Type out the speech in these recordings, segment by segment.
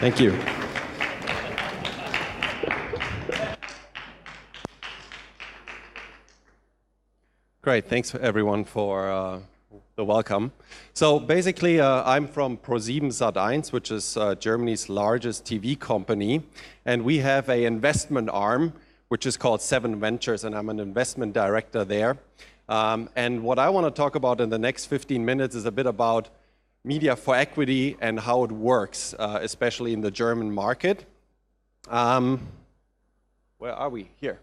Thank you. Great, thanks everyone for the welcome. So basically, I'm from ProSiebenSat.1, which is Germany's largest TV company, and we have an investment arm, which is called 7 Ventures, and I'm an investment director there. And what I want to talk about in the next 15 minutes is a bit about media for equity and how it works, especially in the German market. Where are we? Here.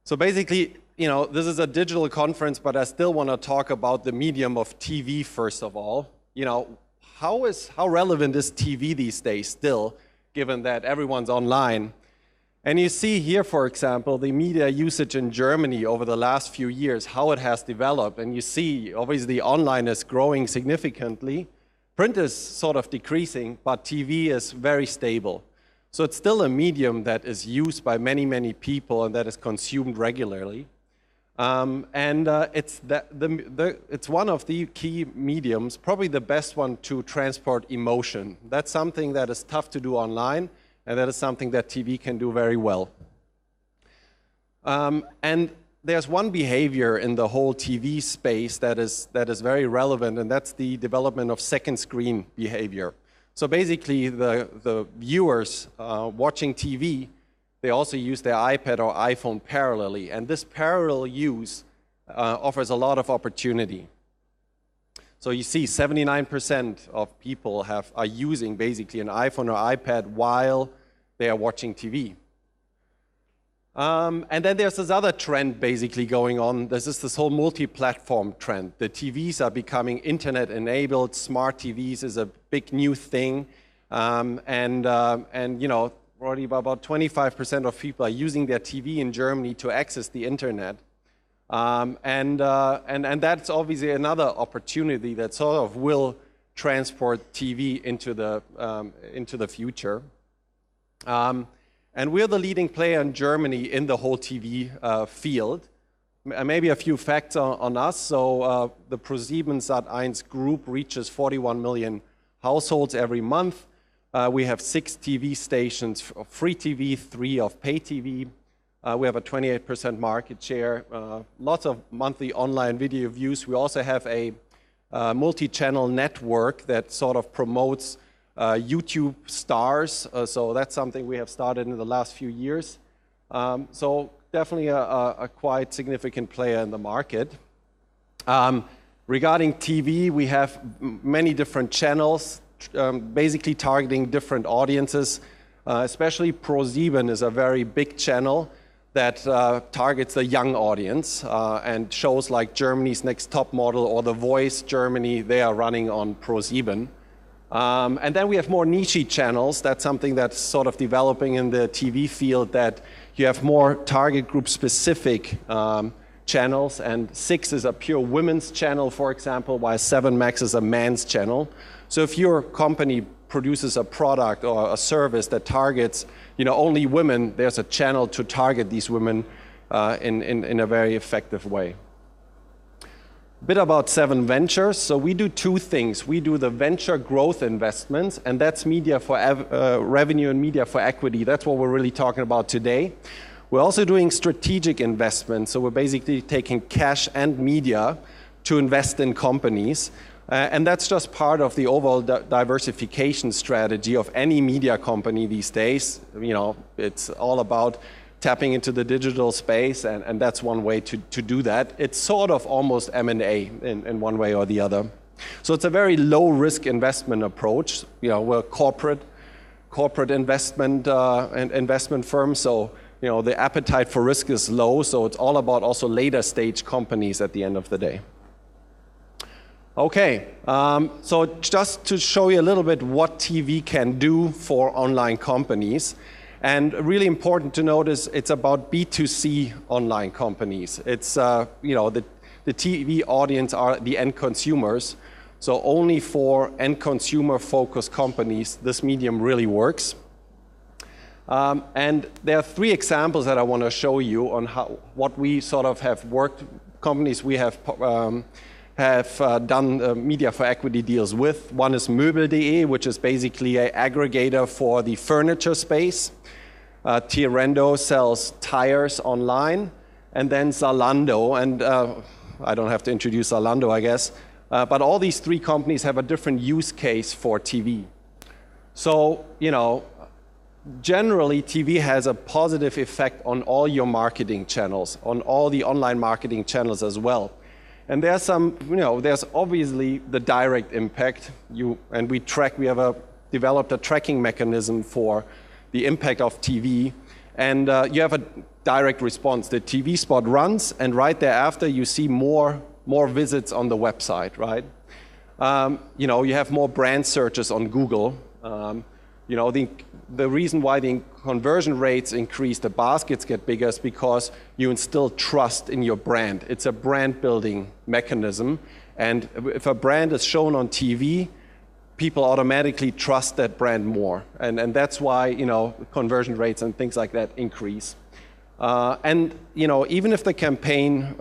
So basically, you know, this is a digital conference, but I still want to talk about the medium of TV first of all. You know, how relevant is TV these days still, given that everyone's online? And you see here, for example, the media usage in Germany over the last few years, how it has developed. And you see, obviously, online is growing significantly. Print is sort of decreasing, but TV is very stable. So it's still a medium that is used by many, many people and that is consumed regularly. It's one of the key mediums, probably the best one to transport emotion. That's something that is tough to do online, and that is something that TV can do very well. And there's one behavior in the whole TV space that is very relevant, and that's the development of second screen behavior. So basically, the viewers watching TV, they also use their iPad or iPhone parallelly, and this parallel use offers a lot of opportunity. So you see 79% of people are using basically an iPhone or iPad while they are watching TV. And then there's this other trend basically going on. This whole multi-platform trend. The TVs are becoming internet-enabled. Smart TVs is a big new thing, and you know, already about 25% of people are using their TV in Germany to access the internet. And that's obviously another opportunity that sort of will transport TV into the future. And we're the leading player in Germany in the whole TV field. Maybe a few facts on us. So the ProSiebenSat.1 group reaches 41 million households every month. We have 6 TV stations of free TV, 3 of pay TV. We have a 28% market share, lots of monthly online video views. We also have a multi-channel network that sort of promotes YouTube stars. So that's something we have started in the last few years. So definitely a quite significant player in the market. Regarding TV, we have many different channels, basically targeting different audiences. Especially ProSieben is a very big channel that targets the young audience, and shows like Germany's Next Top Model or The Voice Germany, they are running on ProSieben. And then we have more niche channels. That's something that's sort of developing in the TV field, that you have more target group specific channels, and 6 is a pure women's channel, for example, while 7 Max is a man's channel. So if your company produces a product or a service that targets, you know, only women, there's a channel to target these women in a very effective way. A bit about 7 Ventures. So we do 2 things. We do the venture growth investments, and that's media for revenue and media for equity. That's what we're really talking about today. We're also doing strategic investments. So we're basically taking cash and media to invest in companies. And that's just part of the overall diversification strategy of any media company these days. You know, it's all about tapping into the digital space, and that's one way to do that. It's sort of almost M&A in one way or the other. So it's a very low-risk investment approach. You know, we're a corporate investment investment firm, so you know the appetite for risk is low. So it's all about also later-stage companies at the end of the day. Okay, so just to show you a little bit what TV can do for online companies, and really important to notice, it's about B2C online companies. It's, you know, the TV audience are the end consumers, so only for end consumer focused companies, this medium really works. And there are 3 examples that I want to show you on what we sort of have worked, companies we have have done media for equity deals with. One is GmBH, which is basically an aggregator for the furniture space. Tirendo sells tires online, and then Zalando, and I don't have to introduce Zalando, I guess, but all these three companies have a different use case for TV. So, you know, generally TV has a positive effect on all your marketing channels, on all the online marketing channels as well. And there's some, you know, there's obviously the direct impact. We have developed a tracking mechanism for the impact of TV, and you have a direct response. The TV spot runs, and right thereafter you see more visits on the website, right? You know, you have more brand searches on Google. You know, the reason why the conversion rates increase, the baskets get bigger, is because you instill trust in your brand. It's a brand building mechanism, and if a brand is shown on TV, people automatically trust that brand more, and that's why, you know, conversion rates and things like that increase. And you know, even if the campaign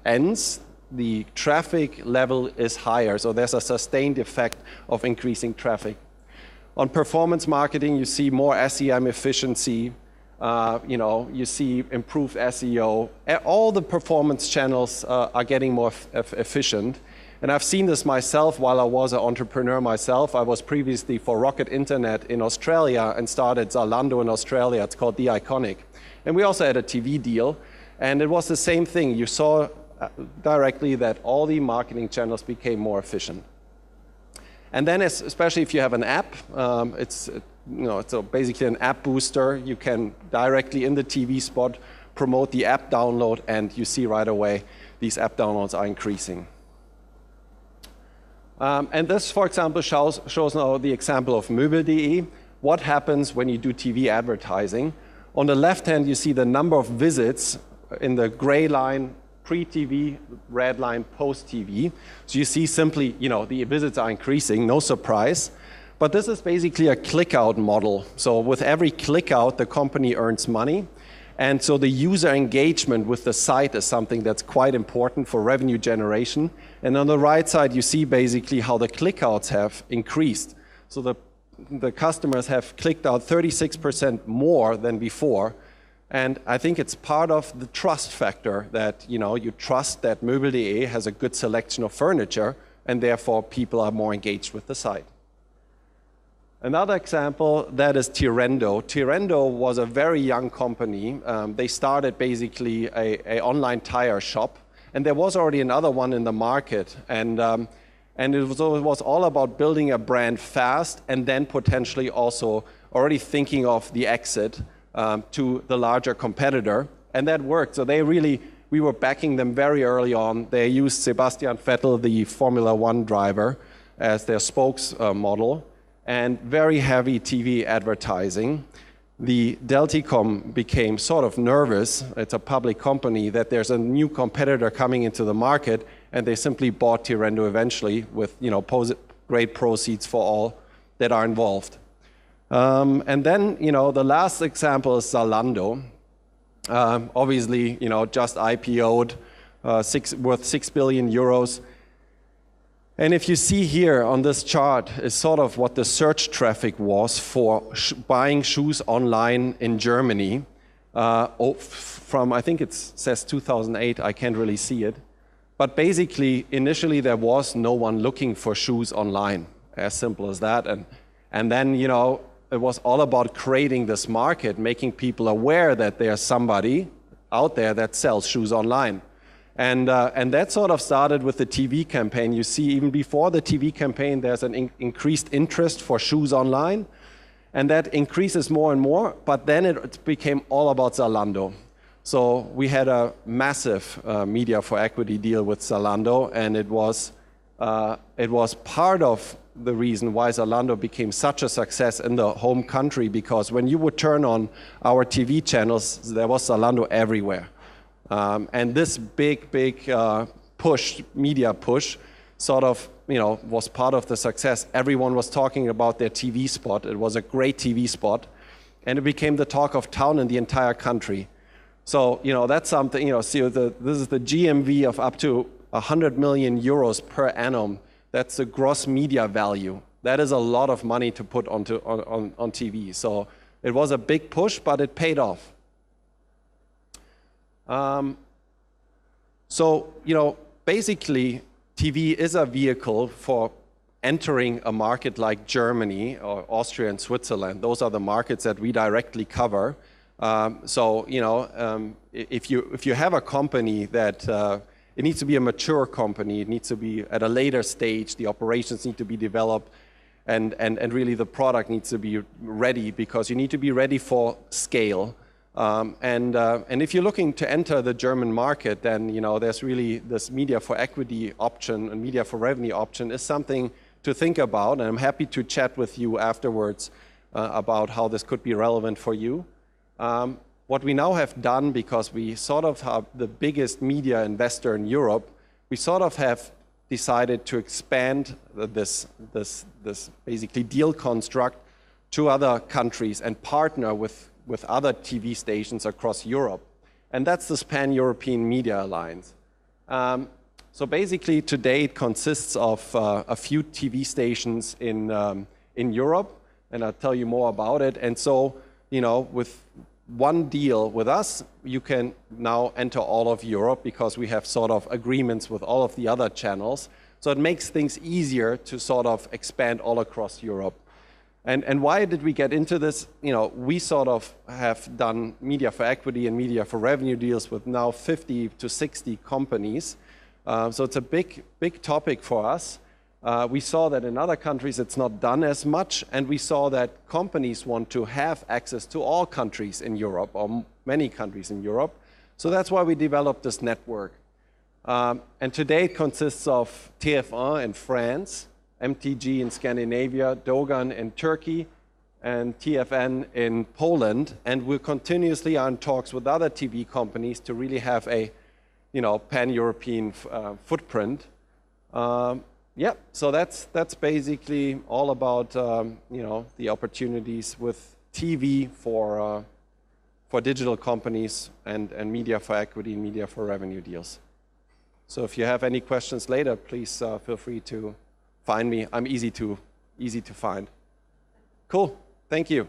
ends, the traffic level is higher, so there's a sustained effect of increasing traffic. On performance marketing, you see more SEM efficiency. You know, you see improved SEO. All the performance channels are getting more efficient. And I've seen this myself while I was an entrepreneur myself. I was previously for Rocket Internet in Australia and started Zalando in Australia. It's called The Iconic. And we also had a TV deal. And it was the same thing. You saw directly that all the marketing channels became more efficient. And then, especially if you have an app, it's basically an app booster. You can directly in the TV spot promote the app download, and you see right away these app downloads are increasing. And this, for example, shows now the example of GmBH. What happens when you do TV advertising? On the left hand, you see the number of visits in the gray line, pre-TV, red line, post-TV. So you see simply, you know, the visits are increasing, no surprise. But this is basically a click-out model. So with every click-out, the company earns money. And so the user engagement with the site is something that's quite important for revenue generation. And on the right side, you see basically how the click-outs have increased. So the customers have clicked out 36% more than before. And I think it's part of the trust factor that, you know, you trust that GmBH has a good selection of furniture, and therefore people are more engaged with the site. Another example, that is Tirendo. Tirendo was a very young company. They started basically an online tire shop, and there was already another one in the market. And it was all about building a brand fast, and then potentially also already thinking of the exit to the larger competitor, and that worked. So we were backing them very early on. They used Sebastian Vettel, the Formula One driver, as their spokesmodel, and very heavy TV advertising. The Delticom became sort of nervous. It's a public company that there's a new competitor coming into the market, and they simply bought Tirendo eventually with, you know, great proceeds for all that are involved. And then, you know, the last example is Zalando. Obviously, you know, just IPO'd, worth 6 billion euros. And if you see here on this chart is sort of what the search traffic was for buying shoes online in Germany from, I think it says 2008, I can't really see it. But basically, initially there was no one looking for shoes online, as simple as that. And then, you know, it was all about creating this market, making people aware that there's somebody out there that sells shoes online. And that sort of started with the TV campaign. You see, even before the TV campaign, there's an increased interest for shoes online. And that increases more and more, but then it became all about Zalando. So we had a massive media for equity deal with Zalando, and it was part of the reason why Zalando became such a success in the home country, because when you would turn on our TV channels, there was Zalando everywhere. And this big media push, sort of, you know, was part of the success. Everyone was talking about their TV spot. It was a great TV spot, and it became the talk of town in the entire country. So, you know, that's something, you know, see, this is the GMV of up to 100 million euros per annum. That's the gross media value. That is a lot of money to put on TV. So it was a big push, but it paid off. So, basically, TV is a vehicle for entering a market like Germany or Austria and Switzerland. Those are the markets that we directly cover. If you have a company that it needs to be a mature company, it needs to be at a later stage, the operations need to be developed, and really the product needs to be ready, because you need to be ready for scale. And if you're looking to enter the German market, then there's really this media for equity option and media for revenue option is something to think about. And I'm happy to chat with you afterwards about how this could be relevant for you. What we now have done, because we sort of have the biggest media investor in Europe, we sort of have decided to expand this basically deal construct to other countries and partner with other TV stations across Europe. And that's this Pan-European Media Alliance. So basically today it consists of a few TV stations in Europe, and I'll tell you more about it. And so, with one deal with us, you can now enter all of Europe, because we have sort of agreements with all of the other channels. So it makes things easier to sort of expand all across Europe. And why did we get into this? We sort of have done media for equity and media for revenue deals with now 50 to 60 companies. So it's a big topic for us. We saw that in other countries it's not done as much, and we saw that companies want to have access to all countries in Europe, or many countries in Europe. So that's why we developed this network. And today it consists of TF1 in France, MTG in Scandinavia, Dogan in Turkey, and TFN in Poland. And we're continuously on talks with other TV companies to really have a pan-European footprint. So that's basically all about the opportunities with TV for digital companies and media for equity and media for revenue deals. So if you have any questions later, please feel free to find me. I'm easy to find. Cool. Thank you.